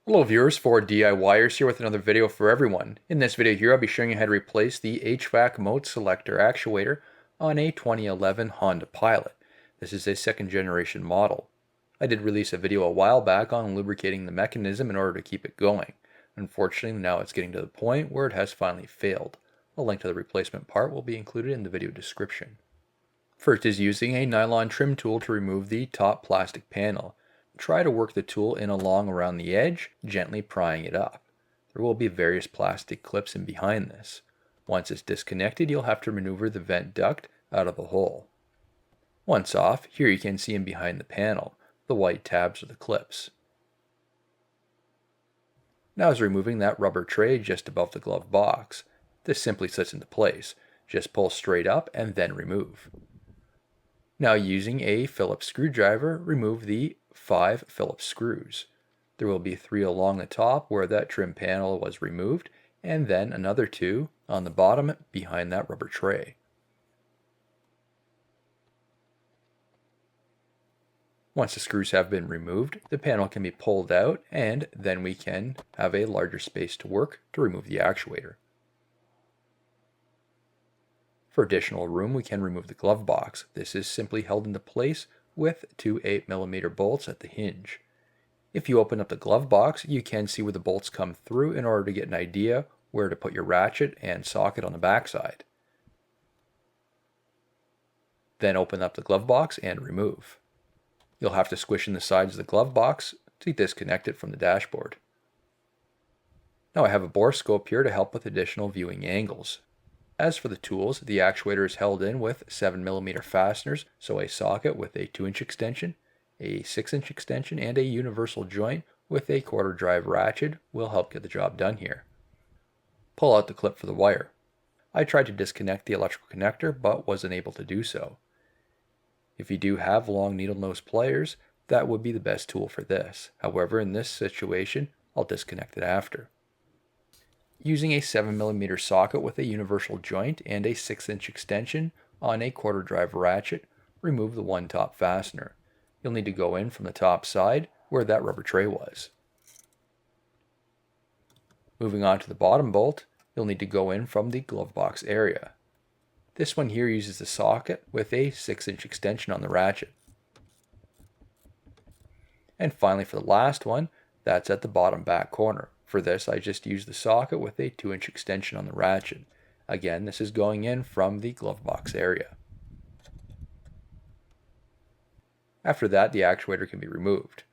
Hello viewers, 4DIYers here with another video for everyone. In this video here I'll be showing you how to replace the HVAC mode selector actuator on a 2011 Honda Pilot. This is a second generation model. I did release a video a while back on lubricating the mechanism in order to keep it going. Unfortunately now it's getting to the point where it has finally failed. A link to the replacement part will be included in the video description. First is using a nylon trim tool to remove the top plastic panel. Try to work the tool in along around the edge, gently prying it up. There will be various plastic clips in behind this. Once it's disconnected, you'll have to maneuver the vent duct out of the hole. Once off, here you can see in behind the panel. The white tabs are the clips. Now is removing that rubber tray just above the glove box. This simply sits into place. Just pull straight up and then remove. Now using a Phillips screwdriver, remove the 5 Phillips screws. There will be 3 along the top where that trim panel was removed, and then another 2 on the bottom behind that rubber tray. Once the screws have been removed, the panel can be pulled out, and then we can have a larger space to work to remove the actuator. For additional room, we can remove the glove box. This is simply held into place with 2 8mm bolts at the hinge. If you open up the glove box, you can see where the bolts come through in order to get an idea where to put your ratchet and socket on the backside. Then open up the glove box and remove. You'll have to squish in the sides of the glove box to disconnect it from the dashboard. Now I have a borescope here to help with additional viewing angles. As for the tools, the actuator is held in with 7mm fasteners, so a socket with a 2-inch extension, a 6-inch extension, and a universal joint with a quarter drive ratchet will help get the job done here. Pull out the clip for the wire. I tried to disconnect the electrical connector but wasn't able to do so. If you do have long needle nose pliers, that would be the best tool for this. However, in this situation, I'll disconnect it after. Using a 7mm socket with a universal joint and a 6-inch extension on a quarter drive ratchet, remove the one top fastener. You'll need to go in from the top side where that rubber tray was. Moving on to the bottom bolt, you'll need to go in from the glove box area. This one here uses the socket with a 6-inch extension on the ratchet. And finally for the last one, that's at the bottom back corner. For this, I just use the socket with a 2-inch extension on the ratchet. Again, this is going in from the glove box area. After that, the actuator can be removed.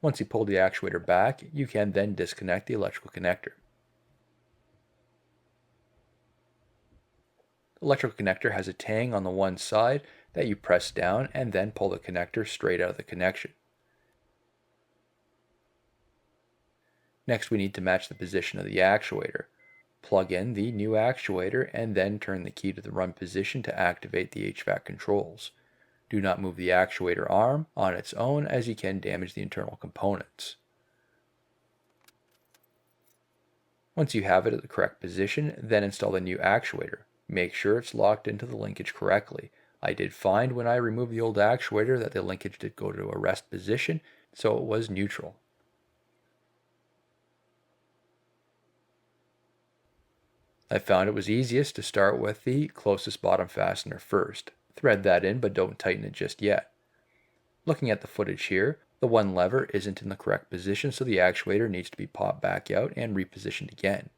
Once you pull the actuator back, you can then disconnect the electrical connector. The electrical connector has a tang on the one side that you press down and then pull the connector straight out of the connection. Next, we need to match the position of the actuator. Plug in the new actuator and then turn the key to the run position to activate the HVAC controls. Do not move the actuator arm on its own as you can damage the internal components. Once you have it at the correct position, then install the new actuator. Make sure it's locked into the linkage correctly. I did find when I removed the old actuator that the linkage did go to a rest position, so it was neutral. I found it was easiest to start with the closest bottom fastener first. Thread that in, but don't tighten it just yet. Looking at the footage here, the one lever isn't in the correct position, so the actuator needs to be popped back out and repositioned again.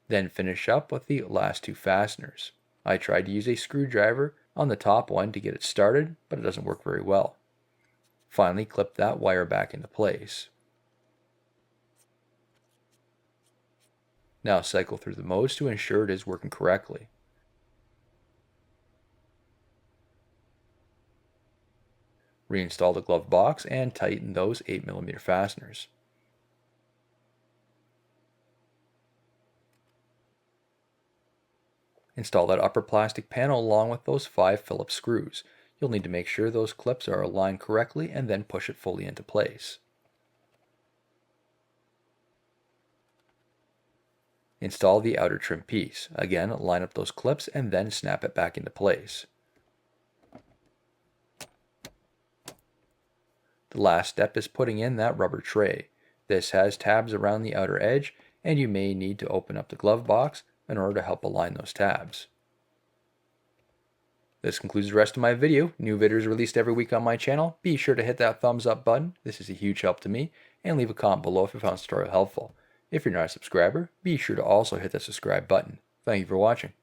Then finish up with the last 2 fasteners. I tried to use a screwdriver on the top one to get it started, but it doesn't work very well. Finally, clip that wire back into place. Now cycle through the modes to ensure it is working correctly. Reinstall the glove box and tighten those 8mm fasteners. Install that upper plastic panel along with those 5 Phillips screws. You'll need to make sure those clips are aligned correctly and then push it fully into place. Install the outer trim piece. Again, line up those clips and then snap it back into place. The last step is putting in that rubber tray. This has tabs around the outer edge, and you may need to open up the glove box in order to help align those tabs. This concludes the rest of my video. New videos released every week on my channel. Be sure to hit that thumbs up button. This is a huge help to me. And leave a comment below if you found this tutorial helpful. If you're not a subscriber, be sure to also hit that subscribe button. Thank you for watching.